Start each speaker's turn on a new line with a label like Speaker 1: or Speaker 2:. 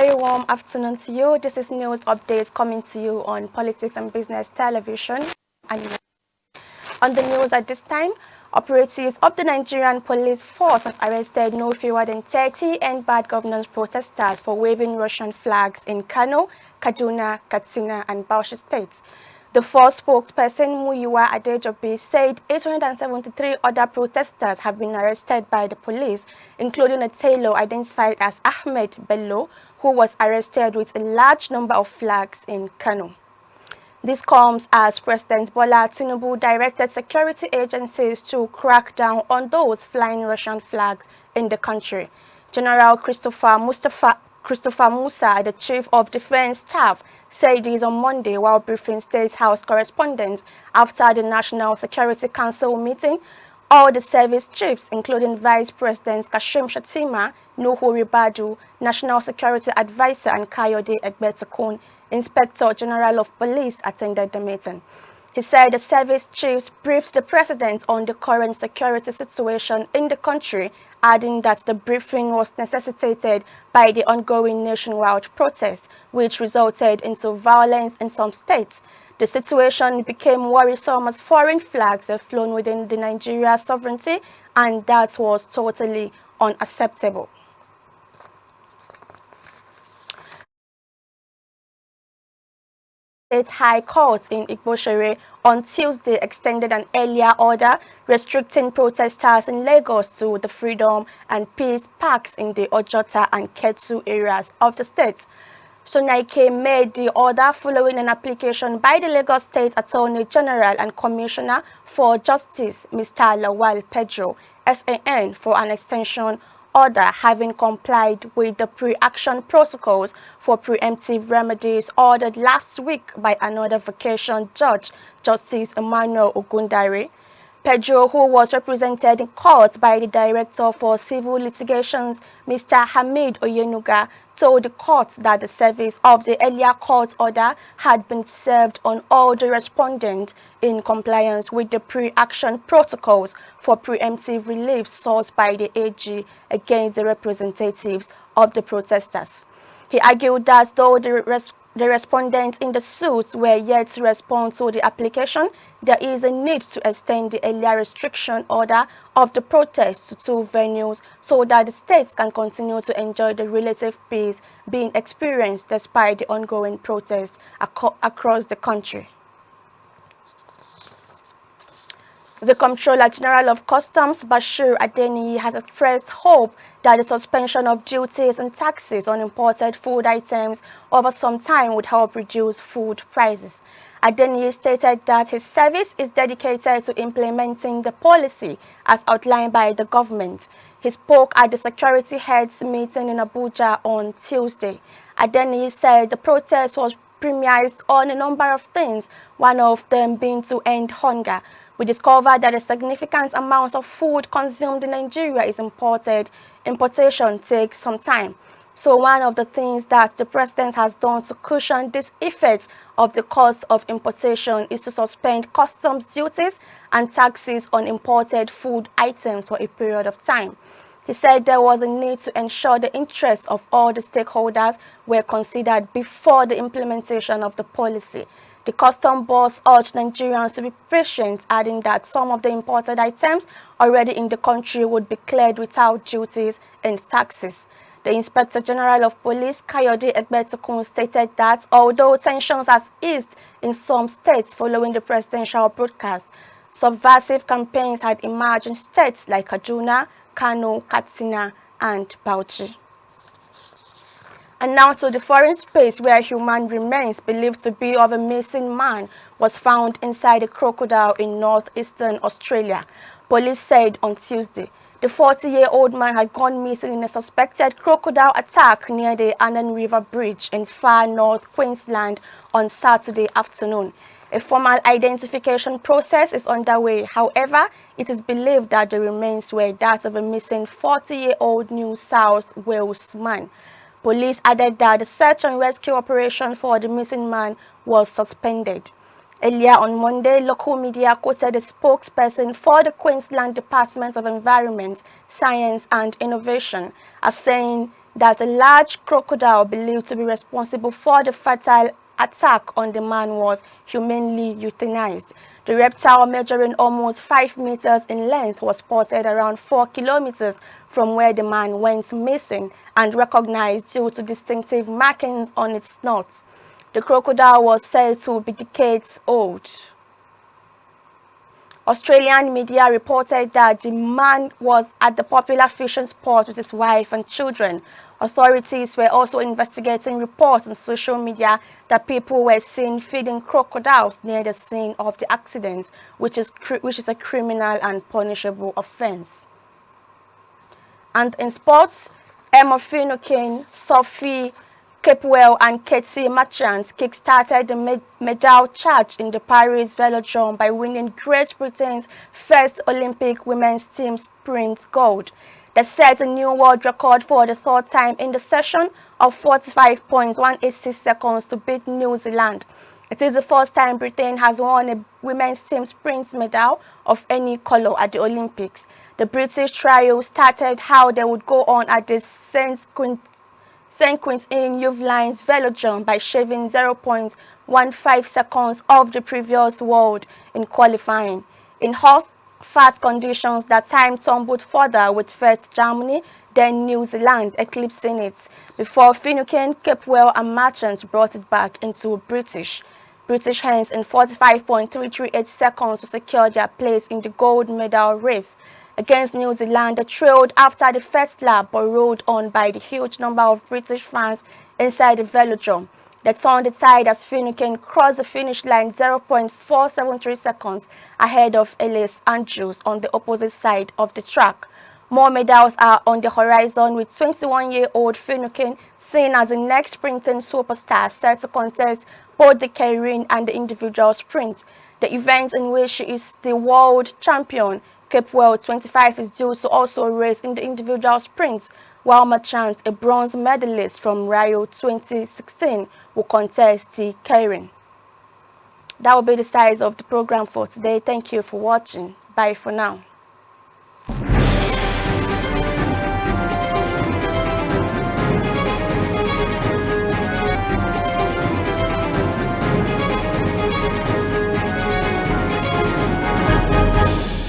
Speaker 1: very warm afternoon to you. This is news updates coming to you on Politics and Business Television. And on the news at this time, operatives of the Nigerian police force have arrested no fewer than 30 bad governance protesters for waving Russian flags in Kano, Kaduna, Katsina, and Bauchi states. The force spokesperson Muyiwa Adejobi said 873 other protesters have been arrested by the police, including a tailor identified as Ahmed Bello, who was arrested with a large number of flags in Kano. This comes as President Bola Tinubu directed security agencies to crack down on those flying Russian flags in the country. General Christopher Musa, the Chief of Defense Staff, said this on Monday while briefing State House correspondents after the National Security Council meeting. All the service chiefs, including Vice President Kashim Shettima, Nuhu Ribadu, National Security Advisor, and Kayode Egbetekun, Inspector General of Police, attended the meeting. He said the service chiefs briefed the president on the current security situation in the country, adding that the briefing was necessitated by the ongoing nationwide protests, which resulted into violence in some states. The situation became worrisome as foreign flags were flown within the Nigeria sovereignty, and that was totally unacceptable. State High Court in Igboshere on Tuesday extended an earlier order restricting protesters in Lagos to the Freedom and Peace Parks in the Ojota and Ketu areas of the state. Sonaike made the order following an application by the Lagos State Attorney General and Commissioner for Justice, Mr. Lawal Pedro, SAN, for an extension order, having complied with the pre-action protocols for preemptive remedies ordered last week by another vacation judge, Justice Emmanuel Ogundare. Pedro, who was represented in court by the Director for Civil Litigations, Mr. Hamid Oyenuga, told the court that the service of the earlier court order had been served on all the respondents in compliance with the pre-action protocols for preemptive relief sought by the AG against the representatives of the protesters. He argued that though the respondents in the suit were yet to respond to the application, there is a need to extend the earlier restriction order of the protest to 2 venues so that the states can continue to enjoy the relative peace being experienced despite the ongoing protests across the country. The Comptroller General of Customs, Bashir Adeniyi, has expressed hope that the suspension of duties and taxes on imported food items over some time would help reduce food prices. Adeniyi stated that his service is dedicated to implementing the policy as outlined by the government. He spoke at the security heads meeting in Abuja on Tuesday. Adeniyi said the protest was premised on a number of things, one of them being to end hunger. We discovered that a significant amount of food consumed in Nigeria is imported. Importation takes some time. So one of the things that the president has done to cushion this effect of the cost of importation is to suspend customs duties and taxes on imported food items for a period of time. He said there was a need to ensure the interests of all the stakeholders were considered before the implementation of the policy. The custom boss urged Nigerians to be patient, adding that some of the imported items already in the country would be cleared without duties and taxes. The Inspector General of Police, Kayode Egbetekun, stated that although tensions has eased in some states following the presidential broadcast, subversive campaigns had emerged in states like Kaduna, Kano, Katsina, and Bauchi. And now to the foreign space, where human remains believed to be of a missing man was found inside a crocodile in northeastern Australia. Police said on Tuesday the 40-year-old man had gone missing in a suspected crocodile attack near the Annan River Bridge in far north Queensland on Saturday afternoon. A formal identification process is underway. However, it is believed that the remains were that of a missing 40-year-old New South Wales man. Police added that the search and rescue operation for the missing man was suspended. Earlier on Monday, local media quoted a spokesperson for the Queensland Department of Environment, Science and Innovation as saying that a large crocodile believed to be responsible for the fatal attack on the man was humanely euthanized. The reptile, measuring almost 5 meters in length, was spotted around 4 kilometers from where the man went missing and recognized due to distinctive markings on its snout. The crocodile was said to be decades old. Australian media reported that the man was at the popular fishing spot with his wife and children. Authorities were also investigating reports on social media that people were seen feeding crocodiles near the scene of the accident, which is a criminal and punishable offense. And in sports, Emma Finucane, Sophie Capewell and Katie Marchant kick-started the medal charge in the Paris Velodrome by winning Great Britain's first Olympic women's team sprint gold. They set a new world record for the third time in the session of 45.186 seconds to beat New Zealand. It is the first time Britain has won a women's team sprint medal of any color at the Olympics. The British trio started how they would go on at the St. Quentin-Yvelines Velodrome by shaving 0.15 seconds off the previous world in qualifying. In hot, fast conditions, that time tumbled further with first Germany, then New Zealand eclipsing it, before Finucane, Capewell and Marchant brought it back into British hands in 45.338 seconds to secure their place in the gold medal race. Against New Zealand, they trailed after the first lap but rode on by the huge number of British fans inside the velodrome. They turned the tide as Finucane crossed the finish line 0.473 seconds ahead of Ellis Andrews on the opposite side of the track. More medals are on the horizon, with 21-year-old Finucane seen as the next sprinting superstar set to contest both the keirin and the individual sprint, the event in which she is the world champion. Capewell, 25, is due to also race in the individual sprint, while Marchant, a bronze medalist from Rio 2016, will contest the keirin. That will be the size of the program for today. Thank you for watching. Bye for now.